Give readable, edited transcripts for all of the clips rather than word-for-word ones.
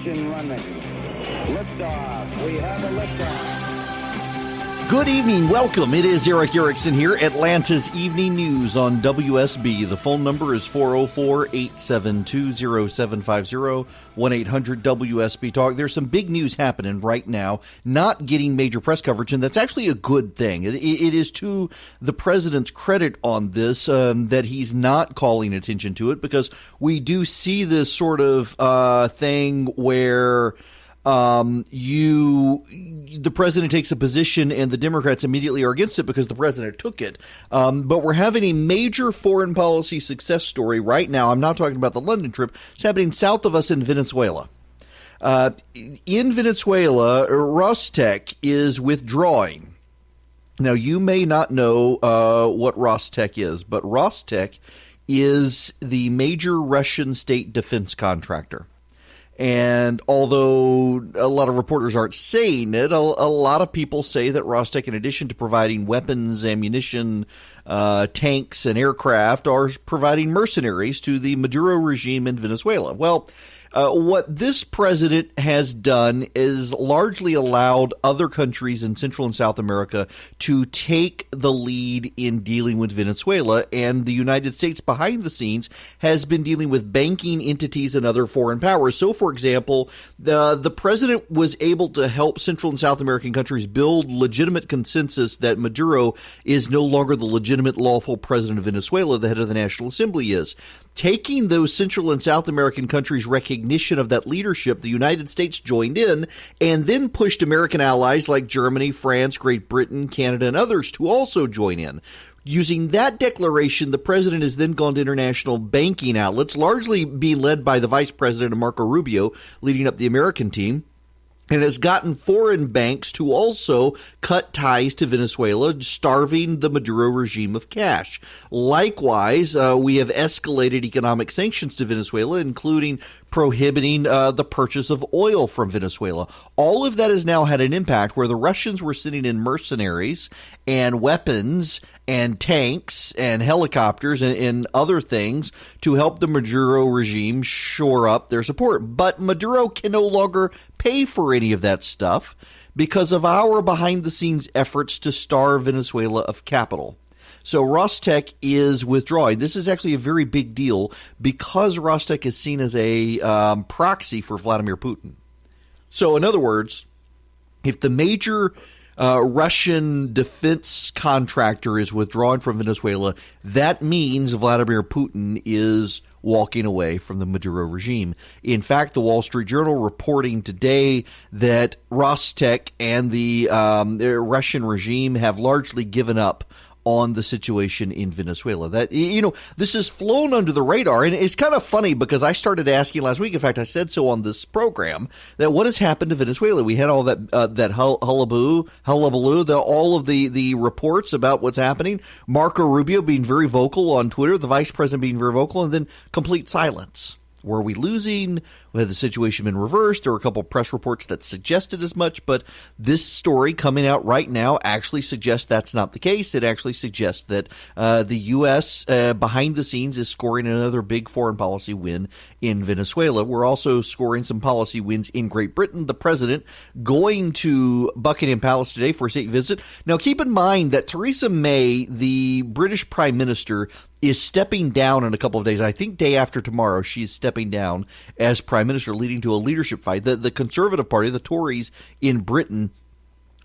Ignition running. Liftoff. We have a liftoff. Good evening. Welcome. It is Eric Erickson here, Atlanta's Evening News on WSB. The phone number is 404-872-0750, 1-800-WSB-TALK. There's some big news happening right now, not getting major press coverage, and that's actually a good thing. It is to the president's credit on this that he's not calling attention to it, because we do see this sort of thing where the president takes a position and the Democrats immediately are against it because the president took it. But we're having a major foreign policy success story right now. I'm not talking about the London trip. It's happening south of us in Venezuela. In Venezuela, Rostec is withdrawing. Now, you may not know what Rostec is, but Rostec is the major Russian state defense contractor. And although a lot of reporters aren't saying it, a lot of people say that Rostec, in addition to providing weapons, ammunition, tanks, and aircraft, are providing mercenaries to the Maduro regime in Venezuela. Well, what this president has done is largely allowed other countries in Central and South America to take the lead in dealing with Venezuela, and the United States behind the scenes has been dealing with banking entities and other foreign powers. So, for example, the president was able to help Central and South American countries build legitimate consensus that Maduro is no longer the legitimate lawful president of Venezuela, the head of the National Assembly is. Taking those Central and South American countries' recognition of that leadership, the United States joined in and then pushed American allies like Germany, France, Great Britain, Canada, and others to also join in. Using that declaration, the president has then gone to international banking outlets, largely being led by the vice president, Marco Rubio, leading up the American team, and has gotten foreign banks to also cut ties to Venezuela, starving the Maduro regime of cash. Likewise, we have escalated economic sanctions to Venezuela, including prohibiting the purchase of oil from Venezuela. All of that has now had an impact where the Russians were sending in mercenaries and weapons and tanks and helicopters and other things to help the Maduro regime shore up their support. But Maduro can no longer pay for any of that stuff because of our behind-the-scenes efforts to starve Venezuela of capital. So Rostec is withdrawing. This is actually a very big deal because Rostec is seen as a proxy for Vladimir Putin. So in other words, if the major Russian defense contractor is withdrawing from Venezuela, that means Vladimir Putin is walking away from the Maduro regime. In fact, the Wall Street Journal reporting today that Rostec and the Russian regime have largely given up on the situation in Venezuela. That, this has flown under the radar, and it's kind of funny because I started asking last week, in fact, I said so on this program, that what has happened to Venezuela? We had all that hullabaloo, all of the reports about what's happening, Marco Rubio being very vocal on Twitter, the vice president being very vocal, and then complete silence. Were we losing? Had the situation been reversed? There were a couple of press reports that suggested as much, but this story coming out right now actually suggests that's not the case. It actually suggests that the U.S. Behind the scenes is scoring another big foreign policy win in Venezuela. We're also scoring some policy wins in Great Britain. The president going to Buckingham Palace today for a state visit. Now, keep in mind that Theresa May, the British Prime Minister, is stepping down in a couple of days. I think day after tomorrow, she is stepping down as Prime Minister, leading to a leadership fight. The Conservative Party, the Tories in Britain,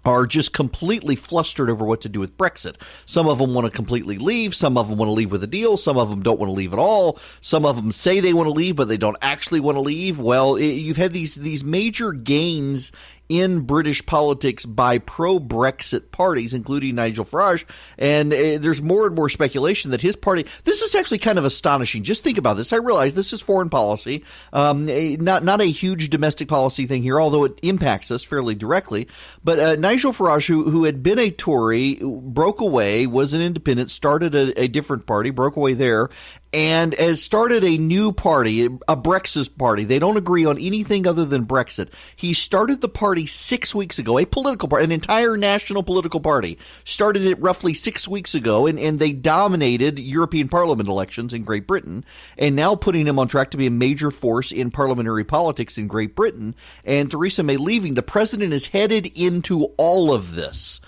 are just completely flustered over what to do with Brexit. Some of them want to completely leave. Some of them want to leave with a deal. Some of them don't want to leave at all. Some of them say they want to leave, but they don't actually want to leave. Well, you've had these major gains in British politics by pro-Brexit parties, including Nigel Farage, and there's more and more speculation that his party, this is actually kind of astonishing. Just think about this. I realize this is foreign policy, not a huge domestic policy thing here, although it impacts us fairly directly. But Nigel Farage, who had been a Tory, broke away, was an independent, started a different party, broke away there, and has started a new party, a Brexit party. They don't agree on anything other than Brexit. He started the party 6 weeks ago, a political party, an entire national political party. Started it roughly 6 weeks ago, and they dominated European Parliament elections in Great Britain, and now putting him on track to be a major force in parliamentary politics in Great Britain. And Theresa May leaving, the president is headed into all of this.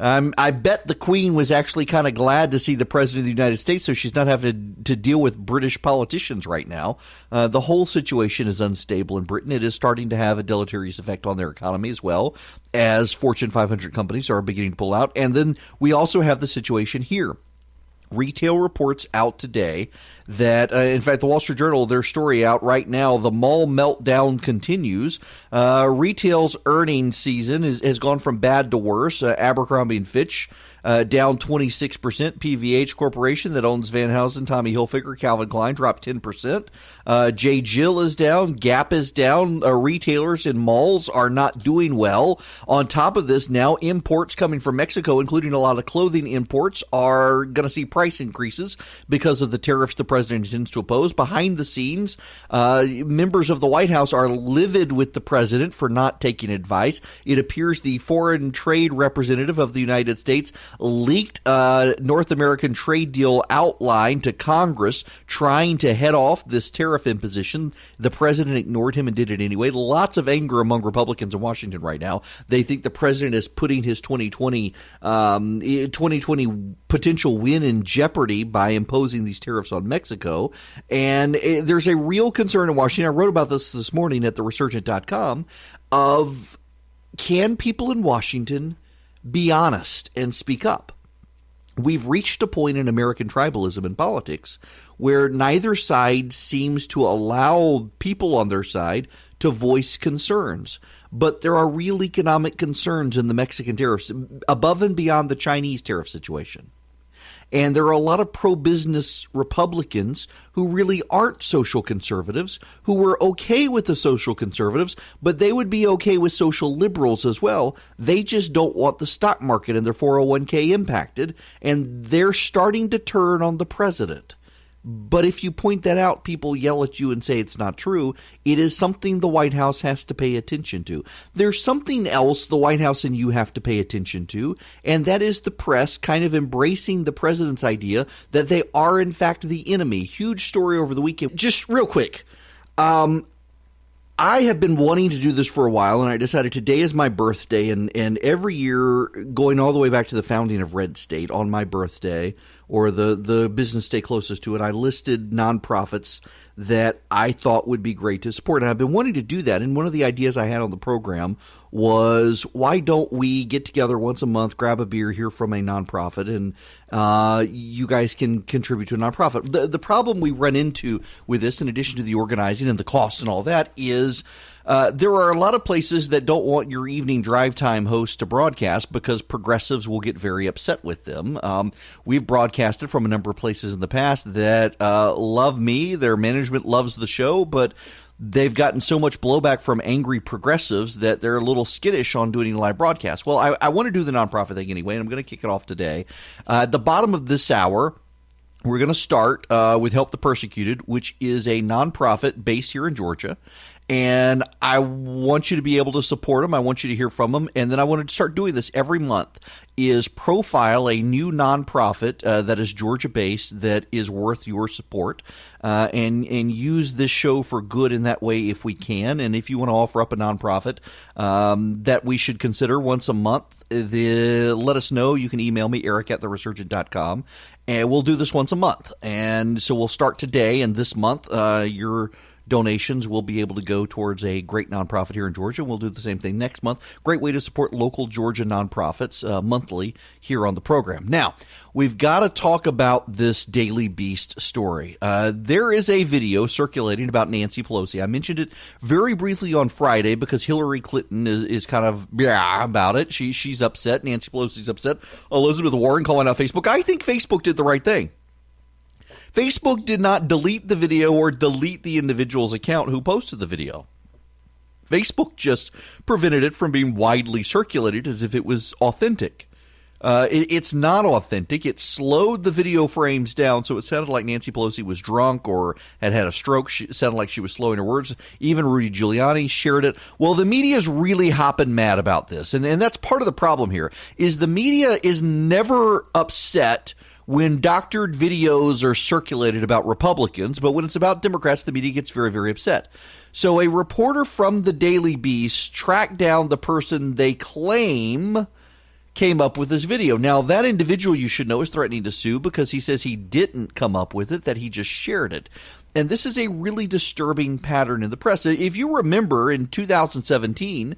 I bet the Queen was actually kind of glad to see the President of the United States, so she's not having to deal with British politicians right now. The whole situation is unstable in Britain. It is starting to have a deleterious effect on their economy as well, as Fortune 500 companies are beginning to pull out. And then we also have the situation here. Retail reports out today that, in fact, the Wall Street Journal, their story out right now, the mall meltdown continues. Retail's earnings season has gone from bad to worse. Abercrombie & Fitch down 26%. PVH Corporation that owns Van Heusen, Tommy Hilfiger, Calvin Klein dropped 10%. J. Jill is down. Gap is down. Retailers in malls are not doing well. On top of this, now imports coming from Mexico, including a lot of clothing imports, are going to see price increases because of the tariffs the president intends to oppose. Behind the scenes, members of the White House are livid with the president for not taking advice. It appears the foreign trade representative of the United States leaked North American trade deal outline to Congress, trying to head off this tariff imposition. The president ignored him and did it anyway. Lots of anger among Republicans in Washington right now. They think the president is putting his 2020 potential win in jeopardy by imposing these tariffs on Mexico. And there's a real concern in Washington. I wrote about this morning at theresurgent.com of, can people in Washington be honest and speak up? We've reached a point in American tribalism in politics where neither side seems to allow people on their side to voice concerns. But there are real economic concerns in the Mexican tariffs above and beyond the Chinese tariff situation. And there are a lot of pro-business Republicans who really aren't social conservatives, who were okay with the social conservatives, but they would be okay with social liberals as well. They just don't want the stock market and their 401k impacted, and they're starting to turn on the president. But if you point that out, people yell at you and say it's not true. It is something the White House has to pay attention to. There's something else the White House and you have to pay attention to, and that is the press kind of embracing the president's idea that they are, in fact, the enemy. Huge story over the weekend. Just real quick. I have been wanting to do this for a while, and I decided today is my birthday, and every year, going all the way back to the founding of Red State, on my birthday, or the business day closest to it, I listed nonprofits that I thought would be great to support. And I've been wanting to do that. And one of the ideas I had on the program was, why don't we get together once a month, grab a beer, hear from a nonprofit, and you guys can contribute to a nonprofit. The problem we run into with this, in addition to the organizing and the costs and all that, is there are a lot of places that don't want your evening drive time host to broadcast because progressives will get very upset with them. We've broadcasted from a number of places in the past that love me. Their management loves the show, but they've gotten so much blowback from angry progressives that they're a little skittish on doing live broadcasts. Well, I want to do the nonprofit thing anyway, and I'm going to kick it off today. At the bottom of this hour, we're going to start with Help the Persecuted, which is a nonprofit based here in Georgia. And I want you to be able to support them. I want you to hear from them. And then I wanted to start doing this every month, is profile a new nonprofit that is Georgia-based that is worth your support, and use this show for good in that way if we can. And if you want to offer up a nonprofit that we should consider once a month, let us know. You can email me, eric@theresurgent.com, and we'll do this once a month. And so we'll start today, and this month your donations will be able to go towards a great nonprofit here in Georgia. We'll do the same thing next month. Great way to support local Georgia nonprofits monthly here on the program. Now, we've got to talk about this Daily Beast story. There is a video circulating about Nancy Pelosi. I mentioned it very briefly on Friday because Hillary Clinton is kind of about it. She's upset. Nancy Pelosi's upset. Elizabeth Warren calling out Facebook. I think Facebook did the right thing. Facebook did not delete the video or delete the individual's account who posted the video. Facebook just prevented it from being widely circulated as if it was authentic. It's not authentic. It slowed the video frames down, so it sounded like Nancy Pelosi was drunk or had had a stroke. It sounded like she was slowing her words. Even Rudy Giuliani shared it. Well, the media is really hopping mad about this, and that's part of the problem here, is the media is never upset when doctored videos are circulated about Republicans, but when it's about Democrats, the media gets very, very upset. So a reporter from the Daily Beast tracked down the person they claim came up with this video. Now, that individual, you should know, is threatening to sue because he says he didn't come up with it, that he just shared it. And this is a really disturbing pattern in the press. If you remember, in 2017,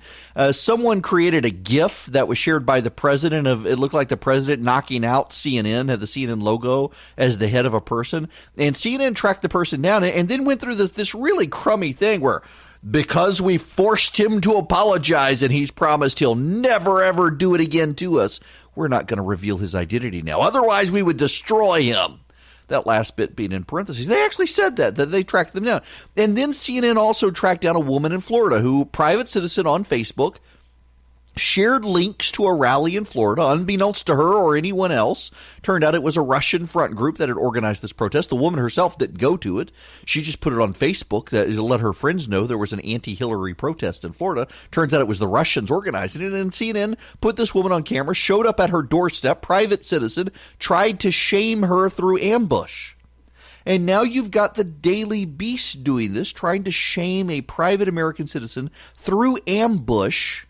someone created a GIF that was shared by the president of, it looked like the president knocking out CNN, had the CNN logo as the head of a person. And CNN tracked the person down and then went through this really crummy thing where, because we forced him to apologize and he's promised he'll never, ever do it again to us, we're not going to reveal his identity now. Otherwise, we would destroy him. That last bit being in parentheses. They actually said that they tracked them down. And then CNN also tracked down a woman in Florida who, private citizen on Facebook, shared links to a rally in Florida, unbeknownst to her or anyone else. Turned out it was a Russian front group that had organized this protest. The woman herself didn't go to it. She just put it on Facebook to let her friends know there was an anti-Hillary protest in Florida. Turns out it was the Russians organizing it, and CNN put this woman on camera, showed up at her doorstep, private citizen, tried to shame her through ambush. And now you've got the Daily Beast doing this, trying to shame a private American citizen through ambush,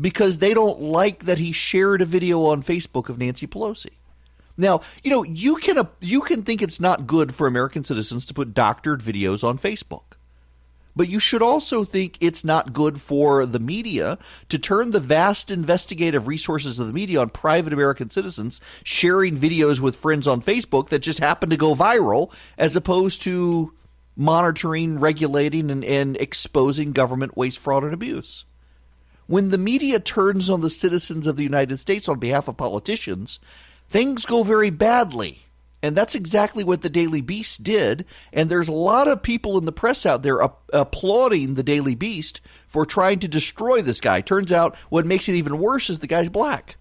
because they don't like that he shared a video on Facebook of Nancy Pelosi. Now, you can think it's not good for American citizens to put doctored videos on Facebook. But you should also think it's not good for the media to turn the vast investigative resources of the media on private American citizens sharing videos with friends on Facebook that just happen to go viral, as opposed to monitoring, regulating, and exposing government waste, fraud, and abuse. When the media turns on the citizens of the United States on behalf of politicians, things go very badly. And that's exactly what the Daily Beast did. And there's a lot of people in the press out there applauding the Daily Beast for trying to destroy this guy. Turns out what makes it even worse is the guy's black.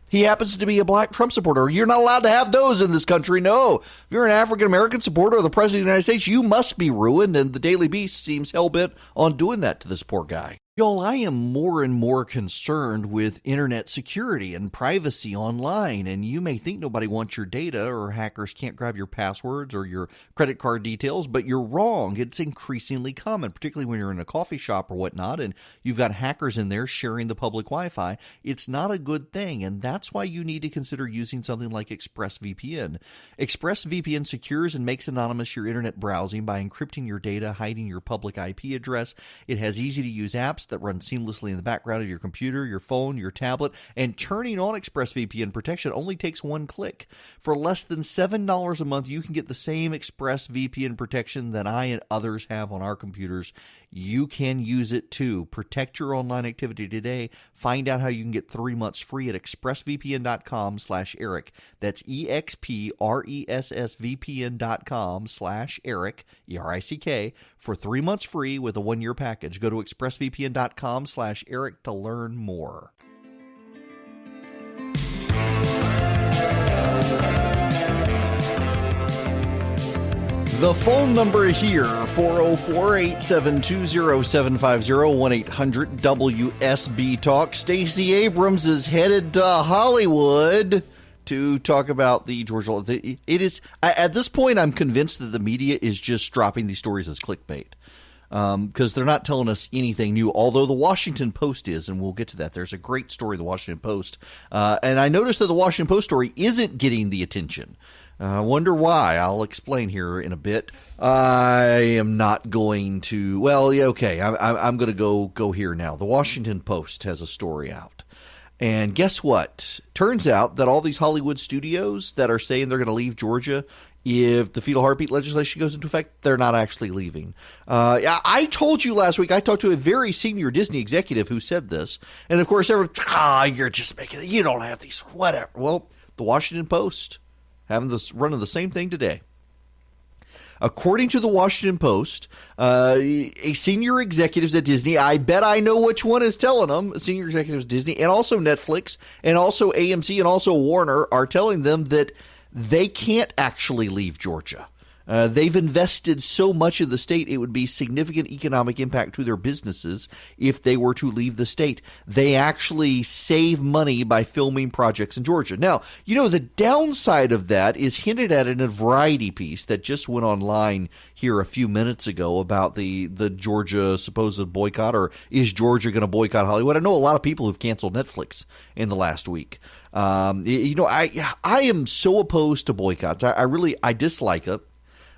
He happens to be a black Trump supporter. You're not allowed to have those in this country. No. If you're an African-American supporter of the President of the United States, you must be ruined. And the Daily Beast seems hell-bent on doing that to this poor guy. Y'all, I am more and more concerned with internet security and privacy online, and you may think nobody wants your data or hackers can't grab your passwords or your credit card details, but you're wrong. It's increasingly common, particularly when you're in a coffee shop or whatnot, and you've got hackers in there sharing the public Wi-Fi. It's not a good thing, and that's why you need to consider using something like ExpressVPN. ExpressVPN secures and makes anonymous your internet browsing by encrypting your data, hiding your public IP address. It has easy-to-use apps that run seamlessly in the background of your computer, your phone, your tablet, and turning on ExpressVPN protection only takes one click. For less than $7 a month, you can get the same ExpressVPN protection that I and others have on our computers. You can use it too. Protect your online activity today. Find out how you can get 3 months free at expressvpn.com/Eric. That's expressvpn.com/Eric, ERICK, for 3 months free with a 1-year package. Go to expressvpn.com/Eric to learn more. The phone number here, 404-872-0750, 1-800-WSB-TALK. Stacey Abrams is headed to Hollywood to talk about the Georgia. It is, at this point, I'm convinced that the media is just dropping these stories as clickbait. Because they're not telling us anything new, although the Washington Post is, and we'll get to that. There's a great story in the Washington Post. And I noticed that the Washington Post story isn't getting the attention. I wonder why. I'll explain here in a bit. I am not going to. Well, yeah, okay. I'm going to go here now. The Washington Post has a story out. And guess what? Turns out that all these Hollywood studios that are saying they're going to leave Georgia if the fetal heartbeat legislation goes into effect, they're not actually leaving. I told you last week, I talked to a very senior Disney executive who said this. And, of course, everyone, you're just making it. You don't have these, whatever. Well, the Washington Post running the same thing today. According to the Washington Post, a senior executives at Disney, I bet I know which one is telling them, senior executives at Disney and also Netflix and also AMC and also Warner are telling them that they can't actually leave Georgia. They've invested so much in the state, it would be significant economic impact to their businesses if they were to leave the state. They actually save money by filming projects in Georgia. Now, the downside of that is hinted at in a Variety piece that just went online here a few minutes ago about the Georgia supposed boycott, or is Georgia going to boycott Hollywood? I know a lot of people who've canceled Netflix in the last week. I am so opposed to boycotts. I dislike it.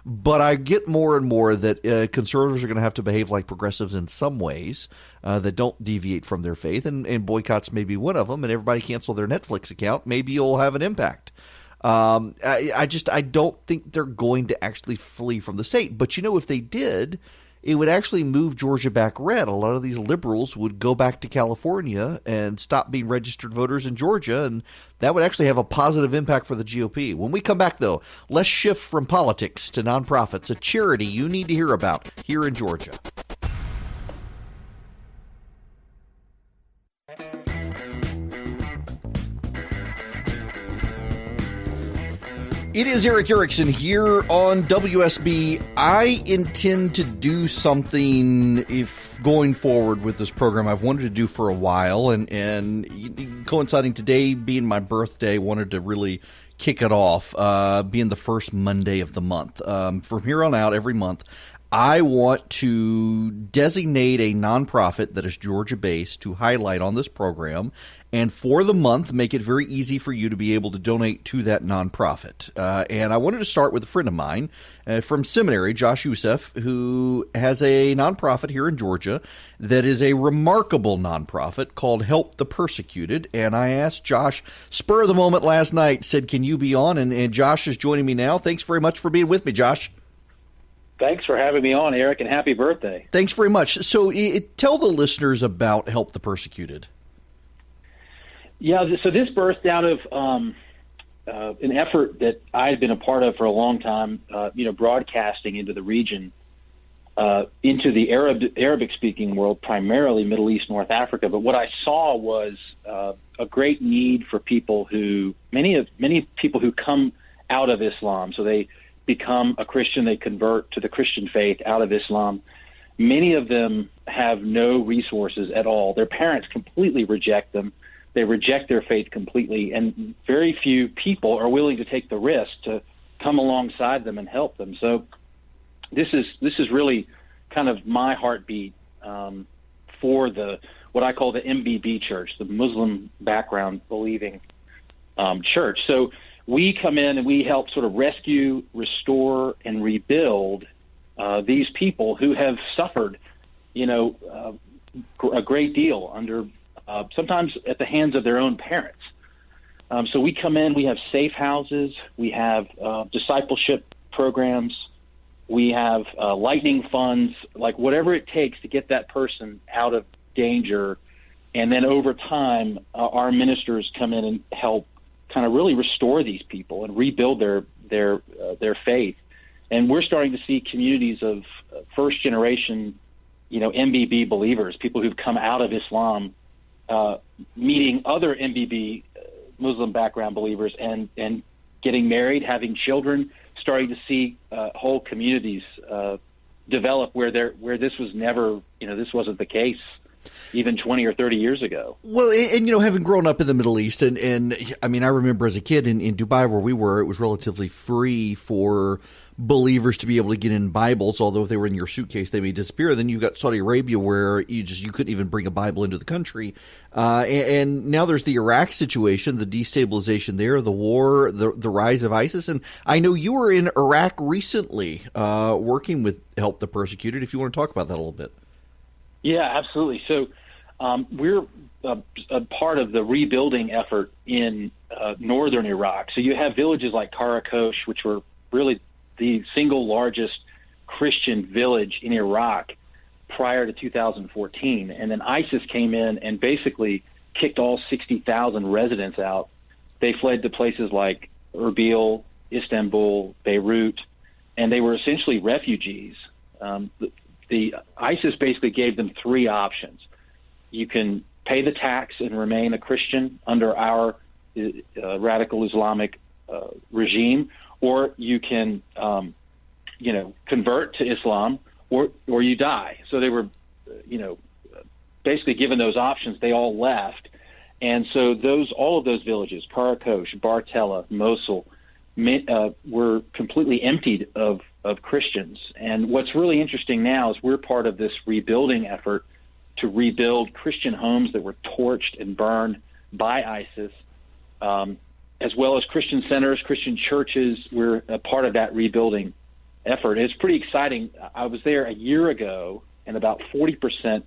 But I get more and more that conservatives are going to have to behave like progressives in some ways that don't deviate from their faith, and boycotts may be one of them, and everybody cancel their Netflix account. Maybe you'll have an impact. I don't think they're going to actually flee from the state. But, if they did, it would actually move Georgia back red. A lot of these liberals would go back to California and stop being registered voters in Georgia, and that would actually have a positive impact for the GOP. When we come back, though, let's shift from politics to nonprofits, a charity you need to hear about here in Georgia. It is Eric Erickson here on WSB. I intend to do something going forward with this program I've wanted to do for a while, and coinciding today being my birthday, wanted to really kick it off, being the first Monday of the month. From here on out, every month, I want to designate a nonprofit that is Georgia-based to highlight on this program, and for the month, make it very easy for you to be able to donate to that nonprofit. And I wanted to start with a friend of mine from seminary, Josh Youssef, who has a nonprofit here in Georgia that is a remarkable nonprofit called Help the Persecuted. And I asked Josh, spur of the moment last night, said, can you be on? And Josh is joining me now. Thanks very much for being with me, Josh. Thanks for having me on, Eric, and happy birthday. Thanks very much. So tell the listeners about Help the Persecuted. Yeah, so this birthed out of an effort that I had been a part of for a long time, broadcasting into the region, into the Arabic-speaking world, primarily Middle East, North Africa. But what I saw was a great need for people many people who come out of Islam. So they become a Christian, they convert to the Christian faith out of Islam. Many of them have no resources at all. Their parents completely reject them. They reject their faith completely, and very few people are willing to take the risk to come alongside them and help them. So this is really kind of my heartbeat for what I call the MBB church, the Muslim background believing church. So we come in and we help sort of rescue, restore, and rebuild these people who have suffered, a great deal under sometimes at the hands of their own parents. So we come in, we have safe houses, we have discipleship programs, we have lightning funds, like whatever it takes to get that person out of danger. And then over time, our ministers come in and help kind of really restore these people and rebuild their faith. And we're starting to see communities of first generation, MBB believers, people who've come out of Islam, meeting other MBB Muslim background believers and getting married, having children, starting to see whole communities develop where this was never, this wasn't the case even 20 or 30 years ago. Well, and having grown up in the Middle East, and I mean, I remember as a kid in Dubai where we were, it was relatively free for believers to be able to get in Bibles, although if they were in your suitcase, they may disappear. Then you've got Saudi Arabia where you couldn't even bring a Bible into the country. And now there's the Iraq situation, the destabilization there, the war, the rise of ISIS. And I know you were in Iraq recently working with Help the Persecuted, if you want to talk about that a little bit. Yeah, absolutely. So we're a part of the rebuilding effort in northern Iraq. So you have villages like Karakosh, which were really the single largest Christian village in Iraq prior to 2014. And then ISIS came in and basically kicked all 60,000 residents out. They fled to places like Erbil, Istanbul, Beirut, and they were essentially refugees. The ISIS basically gave them three options. You can pay the tax and remain a Christian under our radical Islamic regime, or you can, convert to Islam, or you die. So they were, basically given those options. They all left, and so all of those villages, Karakosh, Bartella, Mosul, were completely emptied of Christians. And what's really interesting now is we're part of this rebuilding effort to rebuild Christian homes that were torched and burned by ISIS, as well as Christian centers, Christian churches. We're a part of that rebuilding effort. It's pretty exciting. I was there a year ago, and about 40%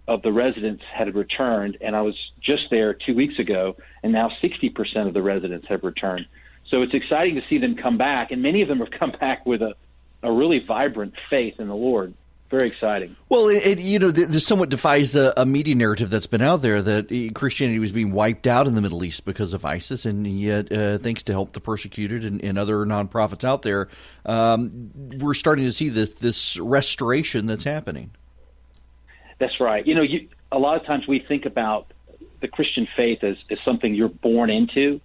of the residents had returned, and I was just there 2 weeks ago, and now 60% of the residents have returned. So it's exciting to see them come back, and many of them have come back with a really vibrant faith in the Lord. Very exciting. Well, this somewhat defies a media narrative that's been out there that Christianity was being wiped out in the Middle East because of ISIS, and yet, thanks to Help the Persecuted and other nonprofits out there, we're starting to see this restoration that's happening. That's right. A lot of times we think about the Christian faith as something you're born into,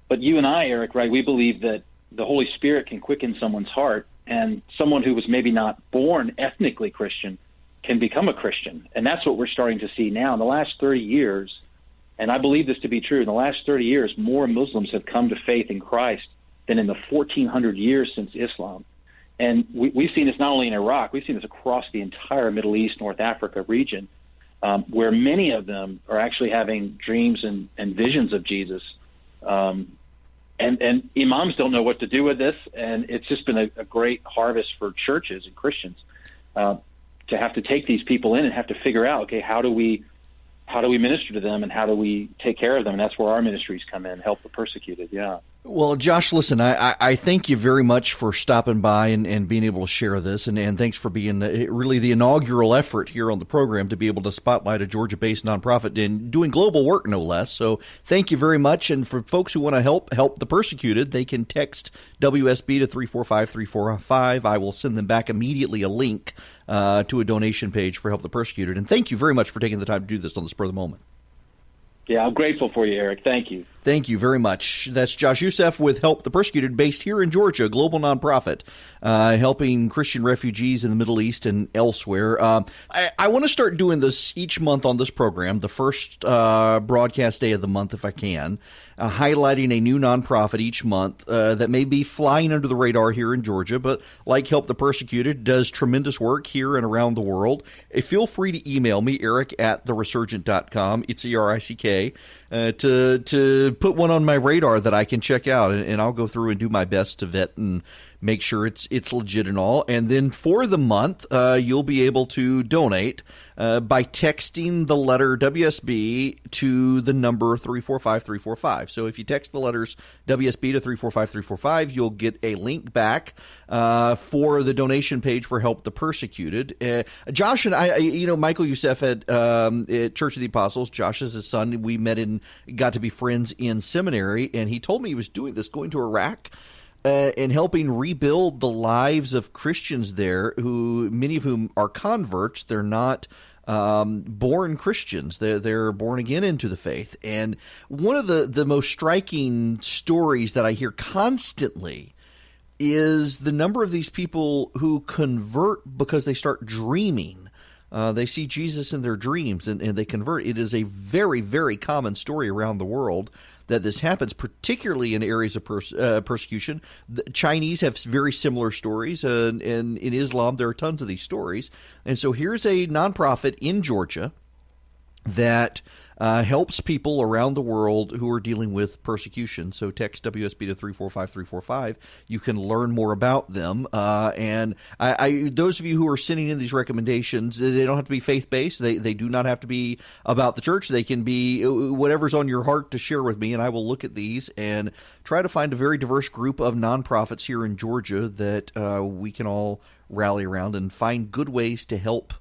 but you and I, Eric, right? We believe that the Holy Spirit can quicken someone's heart, and someone who was maybe not born ethnically Christian can become a Christian. And that's what we're starting to see now. In the last 30 years, and I believe this to be true, in the last 30 years, more Muslims have come to faith in Christ than in the 1,400 years since Islam. And we've seen this not only in Iraq, we've seen this across the entire Middle East, North Africa region, where many of them are actually having dreams and visions of Jesus. And imams don't know what to do with this, and it's just been a great harvest for churches and Christians to have to take these people in and have to figure out, okay, how do we minister to them, and how do we take care of them? And that's where our ministries come in, Help the Persecuted. Yeah. Well, Josh, listen, I thank you very much for stopping by and being able to share this, and thanks for being really the inaugural effort here on the program to be able to spotlight a Georgia-based nonprofit and doing global work, no less. So thank you very much. And for folks who want to help the persecuted, they can text WSB to 345-345. I will send them back immediately a link to a donation page for Help the Persecuted. And thank you very much for taking the time to do this on the spur of the moment. Yeah, I'm grateful for you, Eric. Thank you. Thank you very much. That's Josh Youssef with Help the Persecuted, based here in Georgia, a global nonprofit helping Christian refugees in the Middle East and elsewhere. I want to start doing this each month on this program, the first broadcast day of the month if I can, highlighting a new nonprofit each month that may be flying under the radar here in Georgia, but like Help the Persecuted, does tremendous work here and around the world. Feel free to email me, eric@theresurgent.com. It's ERICK. To put one on my radar that I can check out, and I'll go through and do my best to vet and make sure it's legit and all. And then for the month, you'll be able to donate by texting the letter WSB to the number 345-345. So if you text the letters WSB to 345-345, you'll get a link back for the donation page for Help the Persecuted. Josh and I, Michael Youssef at Church of the Apostles, Josh is his son. We met and got to be friends in seminary, and he told me he was doing this, going to Iraq, and helping rebuild the lives of Christians there, many of whom are converts. They're not born Christians. They're born again into the faith. And one of the most striking stories that I hear constantly is the number of these people who convert because they start dreaming. They see Jesus in their dreams and they convert. It is a very, very common story around the world that this happens, particularly in areas of persecution. The Chinese have very similar stories, and in Islam there are tons of these stories. And so here's a nonprofit in Georgia that helps people around the world who are dealing with persecution. So text WSB to 345-345. You can learn more about them. And those of you who are sending in these recommendations, they don't have to be faith-based. They do not have to be about the church. They can be whatever's on your heart to share with me, and I will look at these and try to find a very diverse group of nonprofits here in Georgia that we can all rally around and find good ways to help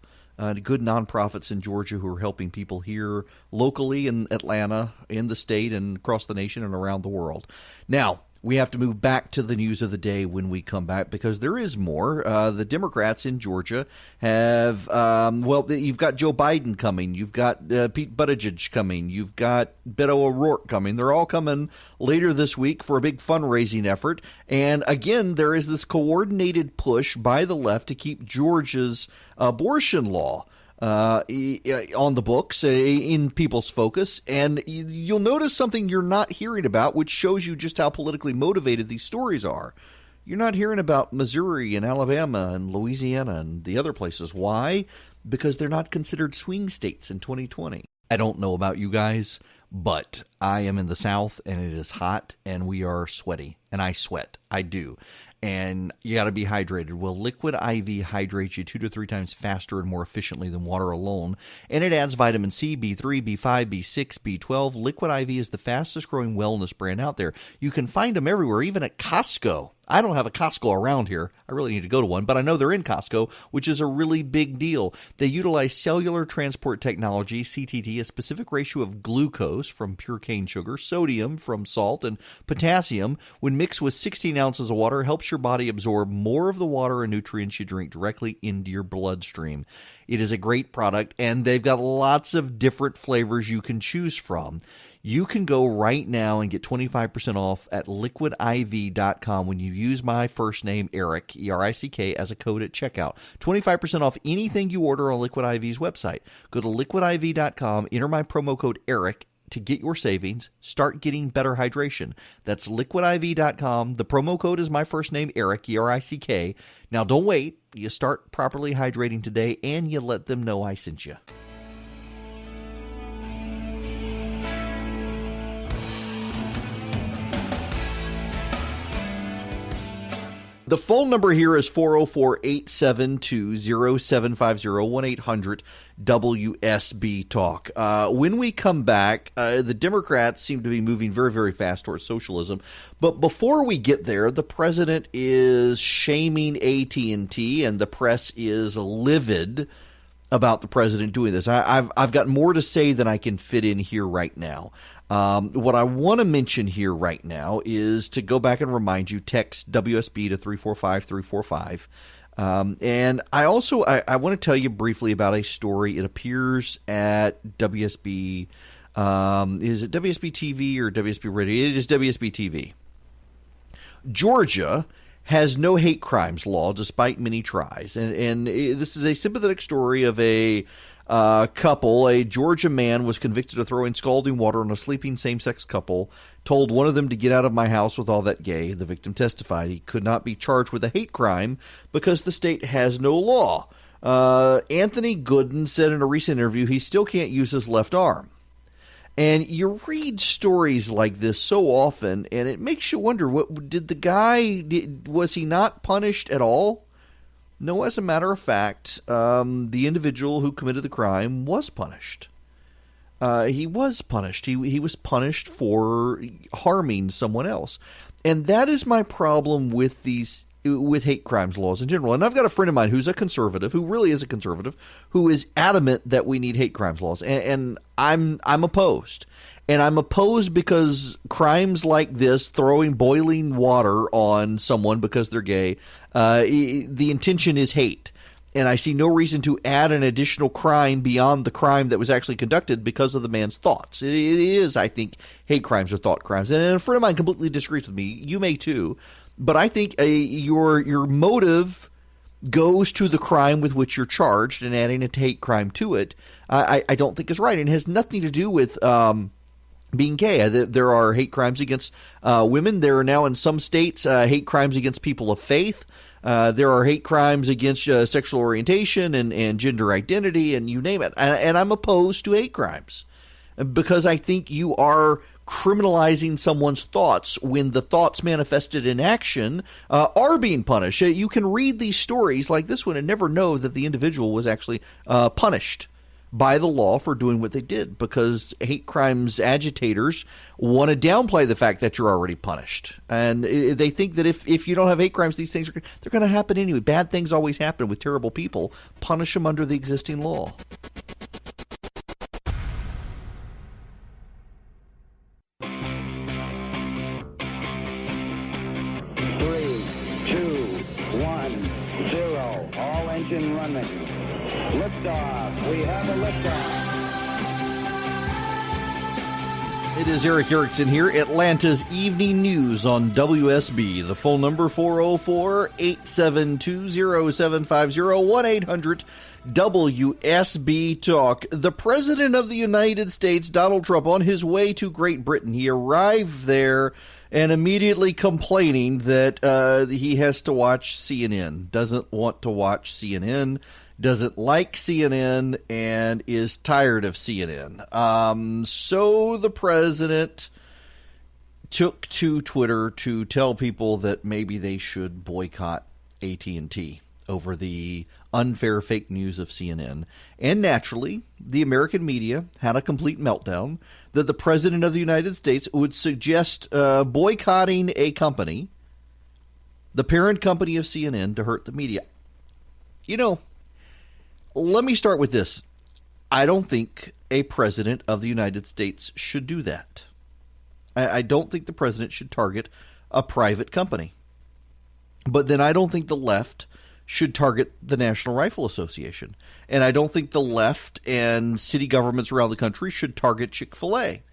good nonprofits in Georgia who are helping people here locally in Atlanta, in the state, and across the nation and around the world. Now, We have to move back to the news of the day when we come back, because there is more. The Democrats in Georgia have, you've got Joe Biden coming. You've got Pete Buttigieg coming. You've got Beto O'Rourke coming. They're all coming later this week for a big fundraising effort. And again, there is this coordinated push by the left to keep Georgia's abortion law on the books, in people's focus. And you'll notice something you're not hearing about, which shows you just how politically motivated these stories are. You're not hearing about Missouri and Alabama and Louisiana and the other places. Why? Because they're not considered swing states in 2020. I don't know about you guys, but I am in the South and it is hot and we are sweaty, and I sweat. I do. And you got to be hydrated. Well, Liquid IV hydrates you 2 to 3 times faster and more efficiently than water alone. And it adds vitamin C, B3, B5, B6, B12. Liquid IV is the fastest growing wellness brand out there. You can find them everywhere, even at Costco. I don't have a Costco around here. I really need to go to one, but I know they're in Costco, which is a really big deal. They utilize cellular transport technology, CTT, a specific ratio of glucose from pure cane sugar, sodium from salt, and potassium. When mixed with 16 ounces of water, helps your body absorb more of the water and nutrients you drink directly into your bloodstream. It is a great product, and they've got lots of different flavors you can choose from. You can go right now and get 25% off at liquidiv.com when you use my first name, Eric, E-R-I-C-K, as a code at checkout. 25% off anything you order on Liquid IV's website. Go to liquidiv.com, enter my promo code, Eric, to get your savings. Start getting better hydration. That's liquidiv.com. The promo code is my first name, Eric, E-R-I-C-K. Now, don't wait. You start properly hydrating today, and you let them know I sent you. The phone number here is 404-872-0750, 1-800-WSB-TALK. When we come back, the Democrats seem to be moving very, very fast towards socialism. But before we get there, the president is shaming AT&T, and the press is livid about the president doing this. I've got more to say than I can fit in here right now. What I want to mention here right now is to go back and remind you, text WSB to 345-345. And I also want to tell you briefly about a story. It appears at WSB. Is it WSB TV or WSB Radio? It is WSB TV. Georgia has no hate crimes law despite many tries. And this is a sympathetic story of a couple. A Georgia man was convicted of throwing scalding water on a sleeping same-sex couple, told one of them to get out of my house with all that gay. The victim testified he could not be charged with a hate crime because the state has no law. Anthony Gooden said in a recent interview he still can't use his left arm. And you read stories like this so often, and it makes you wonder, what did the guy, was he not punished at all? No, as a matter of fact, the individual who committed the crime was punished. He was punished. He was punished for harming someone else. And that is my problem with hate crimes laws in general. And I've got a friend of mine who's a conservative, who really is a conservative, who is adamant that we need hate crimes laws. And I'm opposed. And I'm opposed because crimes like this, throwing boiling water on someone because they're gay, the intention is hate. And I see no reason to add an additional crime beyond the crime that was actually conducted because of the man's thoughts. It is, I think, hate crimes or thought crimes. And a friend of mine completely disagrees with me. You may too. But I think your motive goes to the crime with which you're charged, and adding a hate crime to it, I don't think is right. And it has nothing to do with being gay. There are hate crimes against women. There are now in some states hate crimes against people of faith. There are hate crimes against sexual orientation and gender identity, and you name it. And I'm opposed to hate crimes because I think you are criminalizing someone's thoughts when the thoughts manifested in action are being punished. You can read these stories like this one and never know that the individual was actually punished by the law for doing what they did, because hate crimes agitators want to downplay the fact that you're already punished. And they think that if you don't have hate crimes, these things they're going to happen anyway. Bad things always happen with terrible people. Punish them under the existing law. Ignition running. Liftoff. We have a liftoff. It is Eric Erickson here, Atlanta's Evening News on WSB. The phone number 404-872-0750, 1-800-WSB Talk. The President of the United States, Donald Trump, on his way to Great Britain. He arrived there and immediately complaining that he has to watch CNN, doesn't want to watch CNN, doesn't like CNN, and is tired of CNN. So the president took to Twitter to tell people that maybe they should boycott AT&T over the unfair fake news of CNN. And naturally, the American media had a complete meltdown that the President of the United States would suggest boycotting a company, the parent company of CNN, to hurt the media. You know, let me start with this. I don't think a president of the United States should do that. I don't think the president should target a private company. But then I don't think the left should target the National Rifle Association. And I don't think the left and city governments around the country should target Chick-fil-A.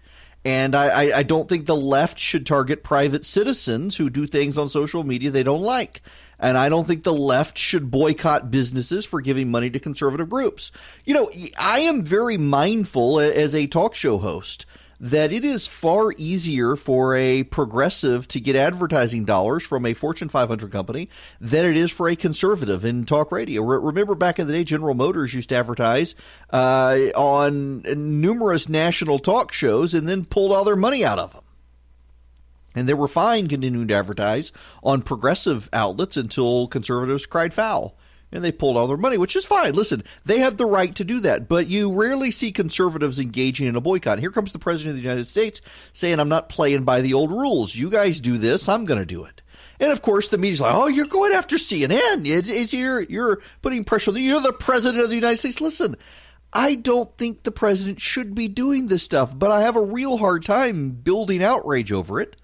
And I don't think the left should target private citizens who do things on social media they don't like. And I don't think the left should boycott businesses for giving money to conservative groups. You know, I am very mindful as a talk show host that it is far easier for a progressive to get advertising dollars from a Fortune 500 company than it is for a conservative in talk radio. Remember back in the day, General Motors used to advertise on numerous national talk shows and then pulled all their money out of them. And they were fine continuing to advertise on progressive outlets until conservatives cried foul. And they pulled all their money, which is fine. Listen, they have the right to do that. But you rarely see conservatives engaging in a boycott. Here comes the President of the United States saying, I'm not playing by the old rules. You guys do this, I'm going to do it. And, of course, the media's like, oh, you're going after CNN. You're putting pressure on them. You're the President of the United States. Listen, I don't think the President should be doing this stuff. But I have a real hard time building outrage over it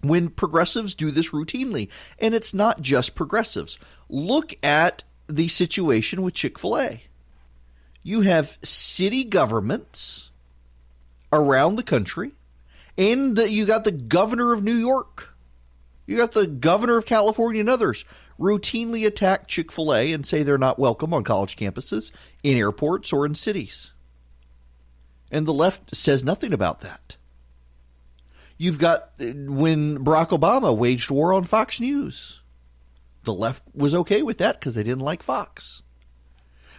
when progressives do this routinely. And it's not just progressives. Look at the situation with Chick-fil-A. You have city governments around the country, and you got the governor of New York. You got the governor of California and others routinely attack Chick-fil-A and say they're not welcome on college campuses, in airports, or in cities. And the left says nothing about that. You've got when Barack Obama waged war on Fox News. The left was okay with that because they didn't like Fox.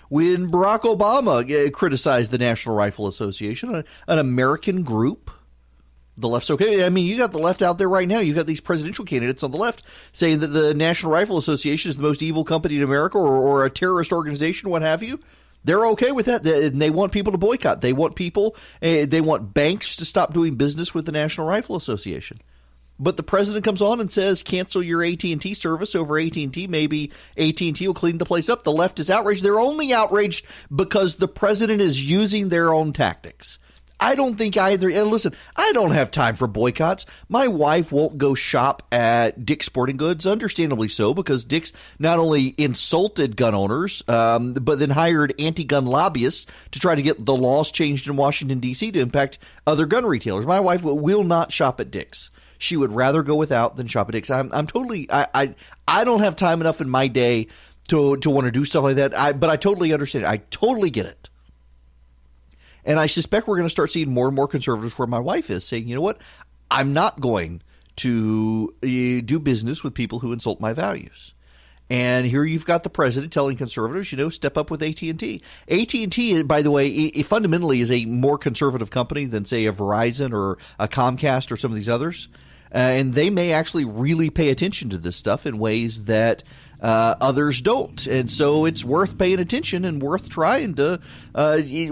When Barack Obama criticized the National Rifle Association, an American group, the left's okay. I mean, you got the left out there right now. You got these presidential candidates on the left saying that the National Rifle Association is the most evil company in America or a terrorist organization, what have you. They're okay with that. They want people to boycott. They want banks to stop doing business with the National Rifle Association. But the president comes on and says, cancel your AT&T service over AT&T. Maybe AT&T will clean the place up. The left is outraged. They're only outraged because the president is using their own tactics. I don't think either. And listen, I don't have time for boycotts. My wife won't go shop at Dick's Sporting Goods, understandably so, because Dick's not only insulted gun owners, but then hired anti-gun lobbyists to try to get the laws changed in Washington, D.C. to impact other gun retailers. My wife will not shop at Dick's. She would rather go without than shop at Dick's. I don't have time enough in my day to want to do stuff like that. But I totally understand it. I totally get it. And I suspect we're going to start seeing more and more conservatives where my wife is saying, you know what, I'm not going to do business with people who insult my values. And here you've got the president telling conservatives, step up with AT&T. AT&T, by the way, it fundamentally is a more conservative company than, say, a Verizon or a Comcast or some of these others. And they may actually really pay attention to this stuff in ways that others don't. And so it's worth paying attention and worth trying to tell AT&T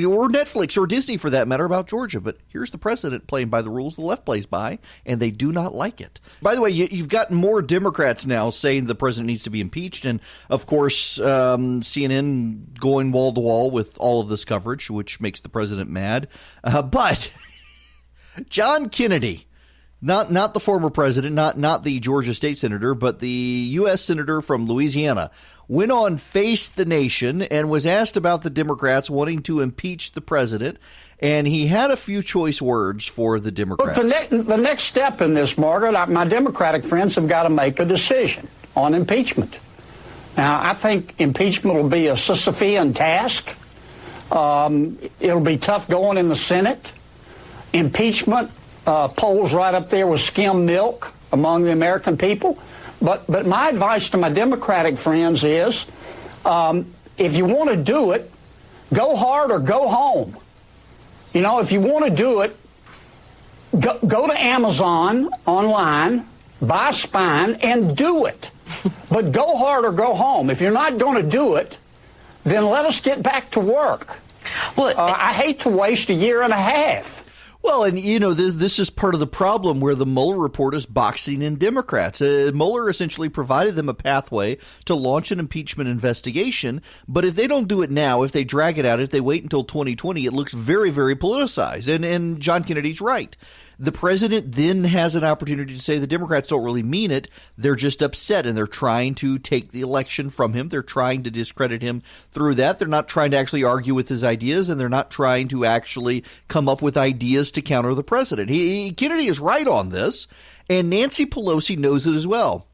or Netflix or Disney for that matter about Georgia. But here's the president playing by the rules the left plays by, and they do not like it. By the way, you've got more Democrats now saying the president needs to be impeached. And, of course, CNN going wall to wall with all of this coverage, which makes the president mad. But John Kennedy Not the former president, not the Georgia state senator, but the U.S. senator from Louisiana, went on Face the Nation and was asked about the Democrats wanting to impeach the president, and he had a few choice words for the Democrats. Look, the next step in this, Margaret, my Democratic friends have got to make a decision on impeachment. Now, I think impeachment will be a Sisyphean task. It'll be tough going in the Senate. Impeachment polls right up there with skim milk among the American people. But my advice to my Democratic friends is, if you want to do it, go hard or go home. You know, if you want to do it, go to Amazon online, buy Spine, and do it. But go hard or go home. If you're not going to do it, then let us get back to work. Well, I hate to waste a year and a half. Well, and, you know, this is part of the problem where the Mueller report is boxing in Democrats. Mueller essentially provided them a pathway to launch an impeachment investigation. But if they don't do it now, if they drag it out, if they wait until 2020, it looks very, very politicized. And John Kennedy's right. The president then has an opportunity to say the Democrats don't really mean it. They're just upset, and they're trying to take the election from him. They're trying to discredit him through that. They're not trying to actually argue with his ideas, and they're not trying to actually come up with ideas to counter the president. Kennedy is right on this, and Nancy Pelosi knows it as well.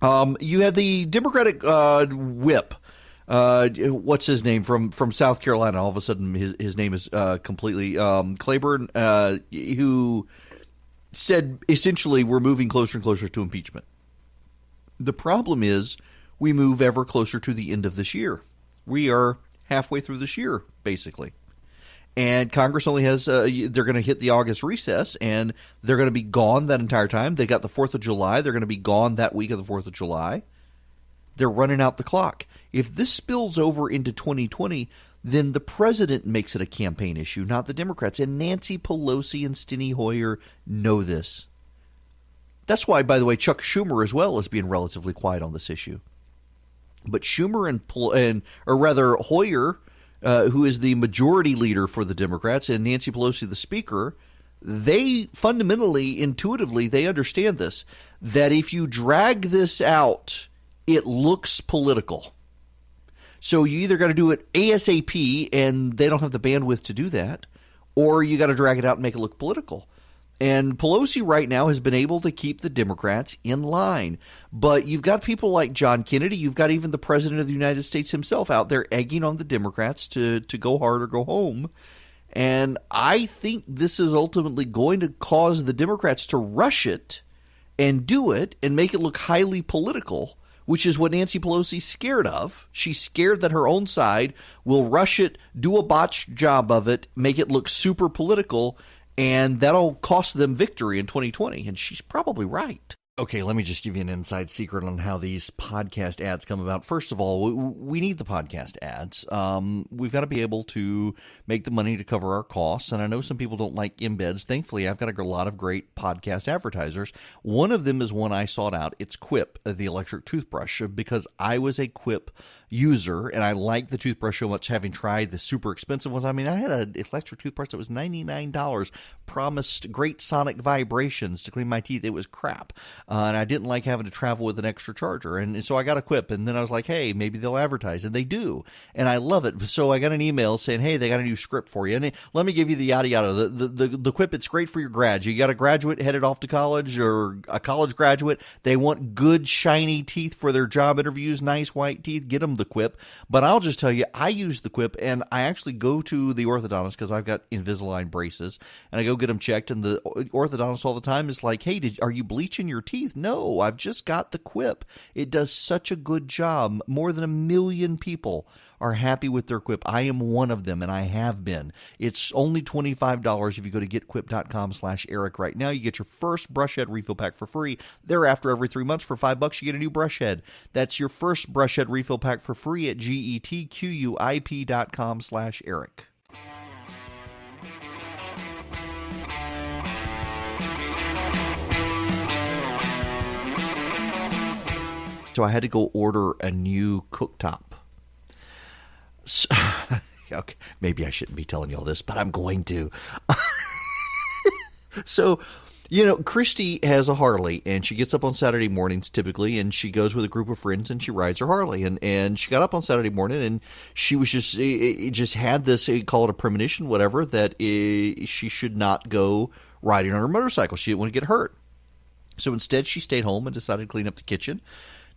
You had the Democratic whip. What's his name from South Carolina? All of a sudden, his name is completely Claiborne, who said essentially we're moving closer and closer to impeachment. The problem is we move ever closer to the end of this year. We are halfway through this year, basically. And Congress only has they're going to hit the August recess, and they're going to be gone that entire time. They got the 4th of July. They're going to be gone that week of the 4th of July. They're running out the clock. If this spills over into 2020, then the president makes it a campaign issue, not the Democrats. And Nancy Pelosi and Steny Hoyer know this. That's why, by the way, Chuck Schumer as well is being relatively quiet on this issue. But Schumer or rather Hoyer, who is the majority leader for the Democrats, and Nancy Pelosi, the speaker, they fundamentally, intuitively, they understand this, that if you drag this out, it looks political. So you either got to do it ASAP, and they don't have the bandwidth to do that, or you got to drag it out and make it look political. And Pelosi right now has been able to keep the Democrats in line. But you've got people like John Kennedy. You've got even the president of the United States himself out there egging on the Democrats to go hard or go home. And I think this is ultimately going to cause the Democrats to rush it and do it and make it look highly political, which is what Nancy Pelosi's scared of. She's scared that her own side will rush it, do a botched job of it, make it look super political, and that'll cost them victory in 2020. And she's probably right. Okay, let me just give you an inside secret on how these podcast ads come about. First of all, we need the podcast ads. We've got to be able to make the money to cover our costs. And I know some people don't like embeds. Thankfully, I've got a lot of great podcast advertisers. One of them is one I sought out. It's Quip, the electric toothbrush, because I was a Quip user, and I like the toothbrush so much, having tried the super expensive ones. I mean, I had an electric toothbrush that was $99, promised great sonic vibrations to clean my teeth. It was crap, and I didn't like having to travel with an extra charger, and so I got a Quip, and then I was like, hey, maybe they'll advertise, and they do, and I love it. So I got an email saying, hey, they got a new script for you, and let me give you the yada yada. The Quip, it's great for your grads. You got a graduate headed off to college, or a college graduate, they want good shiny teeth for their job interviews, nice white teeth, get them the Quip. But I'll just tell you, I use the Quip, and I actually go to the orthodontist because I've got Invisalign braces, and I go get them checked, and the orthodontist all the time is like, hey, are you bleaching your teeth? No, I've just got the Quip. It does such a good job. More than 1 million people are happy with their Quip. I am one of them, and I have been. It's only $25 if you go to getquip.com/Eric right now. You get your first brush head refill pack for free. Thereafter, every 3 months for $5, you get a new brush head. That's your first brush head refill pack for free at getquip.com/Eric. So I had to go order a new cooktop. So, okay, maybe I shouldn't be telling you all this, but I'm going to. So Christy has a Harley, and she gets up on Saturday mornings typically, and she goes with a group of friends, and she rides her Harley. And she got up on Saturday morning, and she was just had this, call it a premonition, whatever, that she should not go riding on her motorcycle. She didn't want to get hurt. So instead, she stayed home and decided to clean up the kitchen.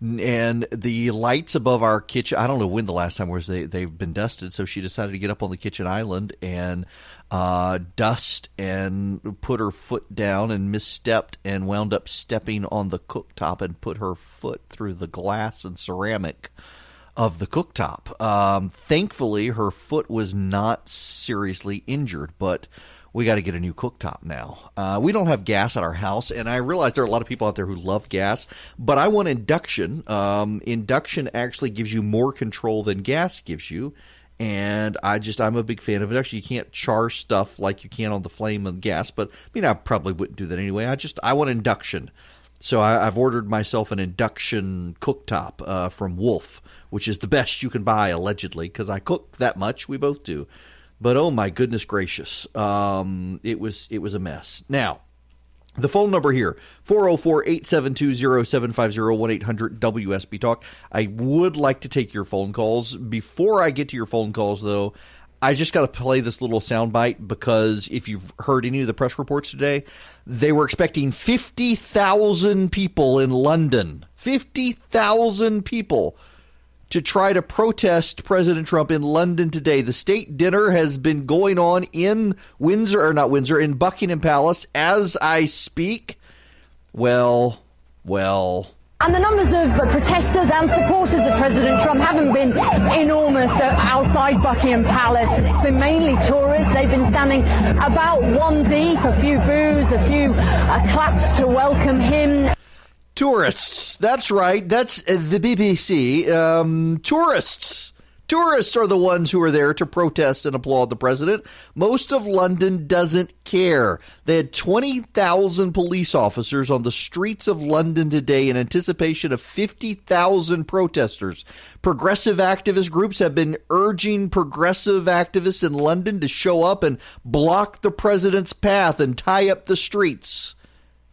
And the lights above our kitchen, I don't know when the last time was they've been dusted, so she decided to get up on the kitchen island and dust and put her foot down and misstepped and wound up stepping on the cooktop and put her foot through the glass and ceramic of the cooktop. Thankfully, her foot was not seriously injured, but we got to get a new cooktop now. We don't have gas at our house, and I realize there are a lot of people out there who love gas, but I want induction. Induction actually gives you more control than gas gives you, and I'm a big fan of induction. You can't char stuff like you can on the flame of gas, but I probably wouldn't do that anyway. I want induction. So I've ordered myself an induction cooktop from Wolf, which is the best you can buy, allegedly, because I cook that much. We both do. But oh my goodness gracious, it was a mess. Now, the phone number here, 404-872-0750, 1-800-WSB-TALK. I would like to take your phone calls. Before I get to your phone calls, though, I just got to play this little soundbite because if you've heard any of the press reports today, they were expecting 50,000 people in London. 50,000 people to try to protest President Trump in London today. The state dinner has been going on in in Buckingham Palace as I speak. Well. And the numbers of protesters and supporters of President Trump haven't been enormous outside Buckingham Palace. It's been mainly tourists. They've been standing about one deep, a few boos, a few claps to welcome him. Tourists. That's right. That's the BBC. Tourists. Tourists are the ones who are there to protest and applaud the president. Most of London doesn't care. They had 20,000 police officers on the streets of London today in anticipation of 50,000 protesters. Progressive activist groups have been urging progressive activists in London to show up and block the president's path and tie up the streets.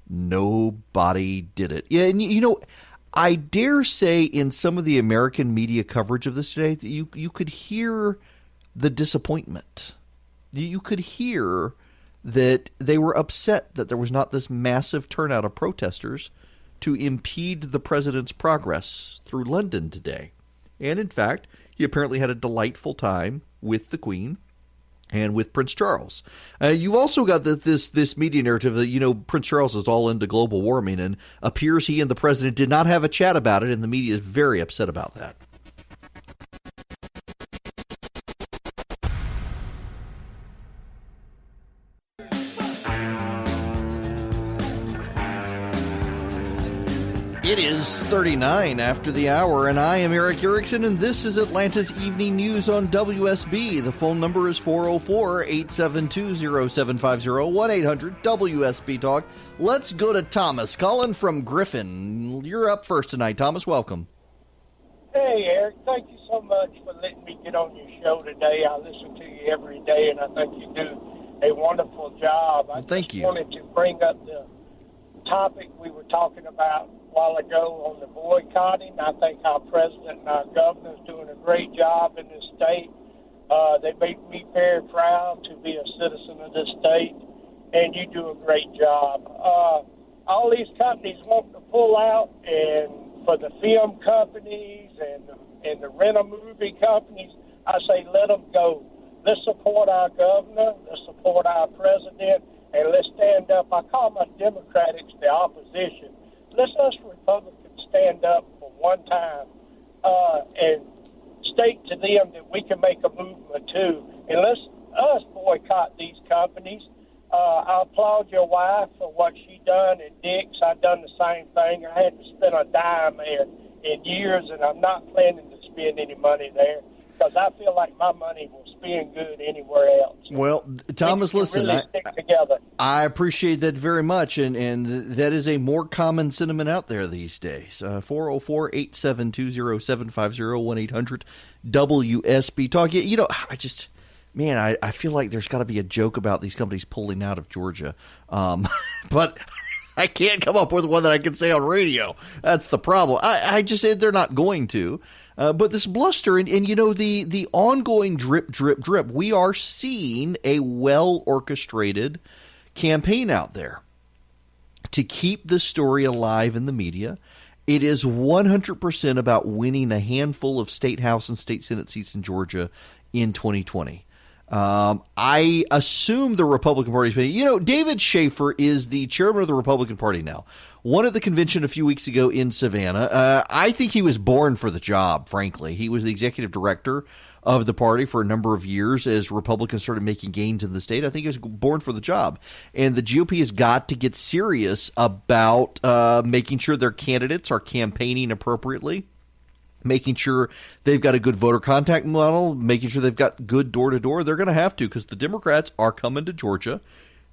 Nobody did it. Yeah, and I dare say in some of the American media coverage of this today, that you could hear the disappointment. You could hear that they were upset that there was not this massive turnout of protesters to impede the president's progress through London today. And in fact, he apparently had a delightful time with the Queen and with Prince Charles. You also got this media narrative that, Prince Charles is all into global warming, and appears he and the president did not have a chat about it, and the media is very upset about that. It is 39 after the hour, and I am Eric Erickson, and this is Atlanta's Evening News on WSB. The phone number is 404-872-0750, 1-800-WSB-TALK. Let's go to Thomas, calling from Griffin. You're up first tonight, Thomas. Welcome. Hey, Eric. Thank you so much for letting me get on your show today. I listen to you every day, and I think you do a wonderful job. Thank you. I wanted to bring up the topic we were talking about a while ago on the boycotting. I think our president and our governor is doing a great job in this state. They make me very proud to be a citizen of this state, and you do a great job. All these companies want to pull out, and for the film companies and the rent-a-movie companies, I say let them go. Let's support our governor. Let's support our president. And let's stand up. I call my Democrats the opposition. Let's us Republicans stand up for one time and state to them that we can make a movement too. And let's us boycott these companies. I applaud your wife for what she done at Dick's. I done the same thing. I hadn't spent a dime there in years, and I'm not planning to spend any money there, because I feel like my money will spend good anywhere else. Well, Thomas, listen, really stick together. I appreciate that very much, and that is a more common sentiment out there these days. 404-872-0750, 1-800-WSB-TALK. man, I feel like there's got to be a joke about these companies pulling out of Georgia. But I can't come up with one that I can say on radio. That's the problem. I just said they're not going to. But this bluster and the ongoing drip, drip, drip, we are seeing a well-orchestrated campaign out there to keep the story alive in the media. It is 100% about winning a handful of state house and state senate seats in Georgia in 2020. I assume the Republican Party is, David Schaefer is the chairman of the Republican Party now. Won at the convention a few weeks ago in Savannah. I think he was born for the job, frankly. He was the executive director of the party for a number of years as Republicans started making gains in the state. I think he was born for the job. And the GOP has got to get serious about making sure their candidates are campaigning appropriately, making sure they've got a good voter contact model, making sure they've got good door-to-door. They're going to have to because the Democrats are coming to Georgia,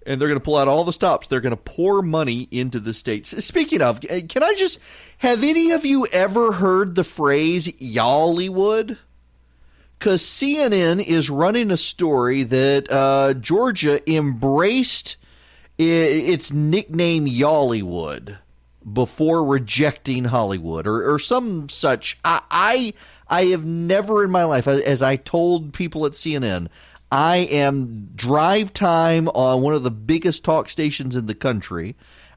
and they're going to pull out all the stops. They're going to pour money into the states. Speaking of, can I just – have any of you ever heard the phrase Y'allywood? Because CNN is running a story that Georgia embraced its nickname Y'allywood before rejecting Hollywood or some such. I have never in my life, as I told people at CNN, I am drive time on one of the biggest talk stations in the country.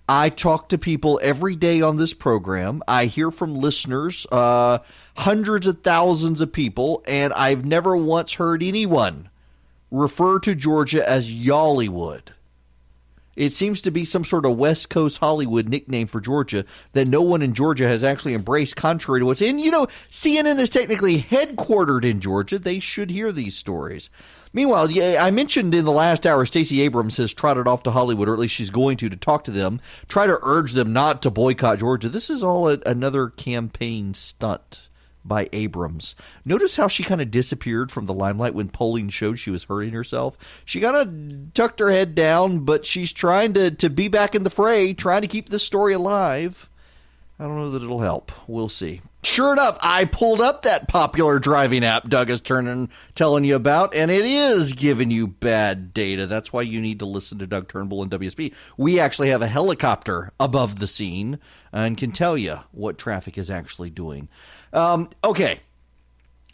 I talk to people every day on this program. I hear from listeners, hundreds of thousands of people, and I've never once heard anyone refer to Georgia as Y'allywood. It seems to be some sort of West Coast Hollywood nickname for Georgia that no one in Georgia has actually embraced, contrary to what's in. CNN is technically headquartered in Georgia. They should hear these stories. Meanwhile, I mentioned in the last hour, Stacey Abrams has trotted off to Hollywood, or at least she's going to talk to them, try to urge them not to boycott Georgia. This is all another campaign stunt by Abrams. Notice how she kind of disappeared from the limelight when polling showed she was hurting herself. She kind of tucked her head down, but she's trying to be back in the fray, trying to keep this story alive. I don't know that it'll help. We'll see. Sure enough, I pulled up that popular driving app Doug is telling you about, and it is giving you bad data. That's why you need to listen to Doug Turnbull and WSB. We actually have a helicopter above the scene and can tell you what traffic is actually doing. Okay,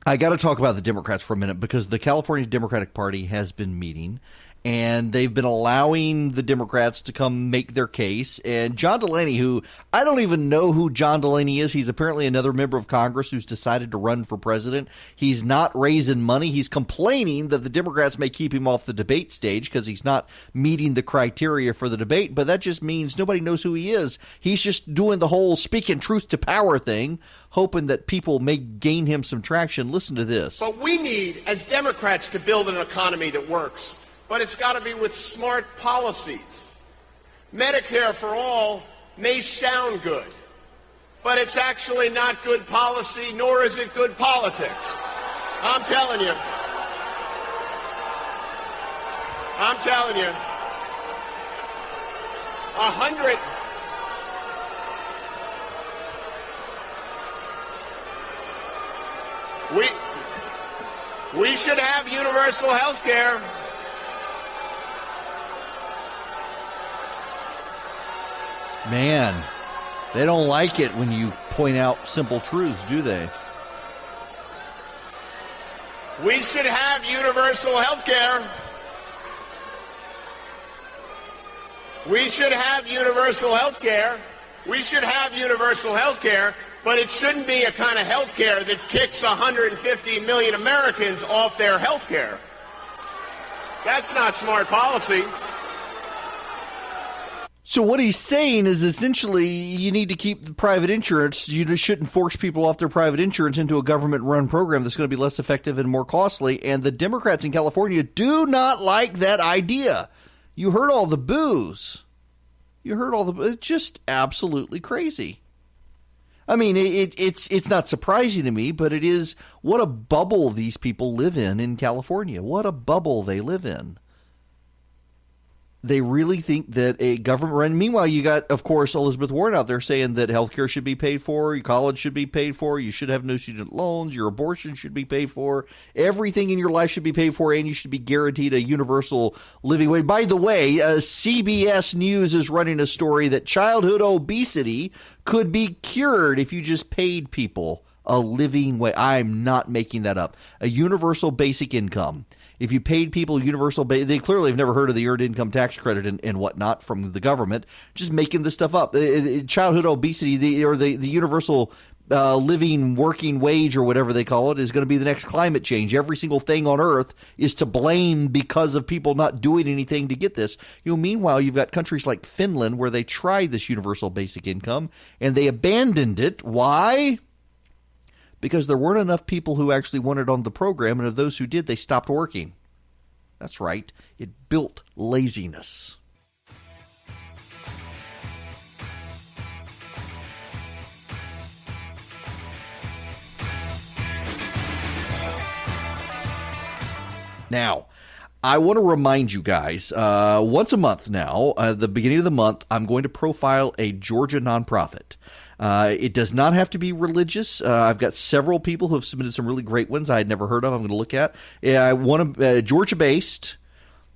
I got to talk about the Democrats for a minute because the California Democratic Party has been meeting, and they've been allowing the Democrats to come make their case. And John Delaney, who I don't even know who John Delaney is. He's apparently another member of Congress who's decided to run for president. He's not raising money. He's complaining that the Democrats may keep him off the debate stage because he's not meeting the criteria for the debate. But that just means nobody knows who he is. He's just doing the whole speaking truth to power thing, hoping that people may gain him some traction. Listen to this. But we need, as Democrats, to build an economy that works. But it's got to be with smart policies. Medicare for all may sound good, but it's actually not good policy, nor is it good politics. I'm telling you. We should have universal health care. Man, they don't like it when you point out simple truths, do they? We should have universal health care. We should have universal health care. We should have universal health care, but it shouldn't be a kind of health care that kicks 150 million Americans off their health care. That's not smart policy. So what he's saying is essentially you need to keep the private insurance. You just shouldn't force people off their private insurance into a government-run program that's going to be less effective and more costly. And the Democrats in California do not like that idea. You heard all the boos. It's just absolutely crazy. I mean, it's not surprising to me, but it is what a bubble these people live in California. What a bubble they live in. They really think that a government run. Meanwhile, you got, of course, Elizabeth Warren out there saying that healthcare should be paid for, your college should be paid for, you should have no student loans, your abortion should be paid for, everything in your life should be paid for, and you should be guaranteed a universal living wage. By the way, CBS News is running a story that childhood obesity could be cured if you just paid people a living wage. I'm not making that up. A universal basic income. If you paid people universal, they clearly have never heard of the earned income tax credit and whatnot from the government, just making this stuff up. Childhood obesity, the universal living working wage or whatever they call it is going to be the next climate change. Every single thing on earth is to blame because of people not doing anything to get this. Meanwhile, you've got countries like Finland where they tried this universal basic income and they abandoned it. Why? Because there weren't enough people who actually wanted on the program, and of those who did, they stopped working. That's right. It built laziness. Now, I want to remind you guys, once a month now, at the beginning of the month, I'm going to profile a Georgia nonprofit. It does not have to be religious. I've got several people who have submitted some really great ones I had never heard of. I'm going to look at. I want to Georgia-based,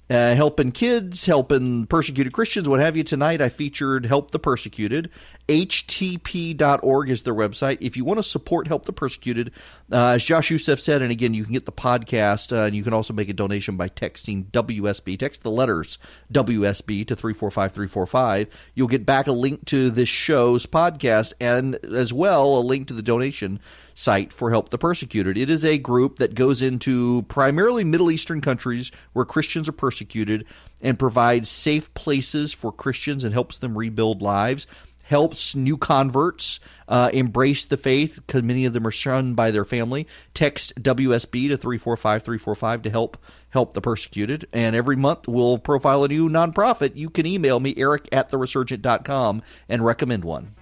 helping kids, helping persecuted Christians, what have you. Tonight I featured Help the Persecuted. HTP.org is their website. If you want to support Help the Persecuted, as Josh Youssef said, and again, you can get the podcast, and you can also make a donation by texting WSB. Text the letters WSB to 345-345. You'll get back a link to this show's podcast and as well a link to the donation site for Help the Persecuted. It is a group that goes into primarily Middle Eastern countries where Christians are persecuted and provides safe places for Christians and helps them rebuild lives. Helps new converts embrace the faith because many of them are shunned by their family. Text WSB to 345-345 to help the persecuted. And every month we'll profile a new nonprofit. You can email me, eric@theresurgent.com, and recommend one.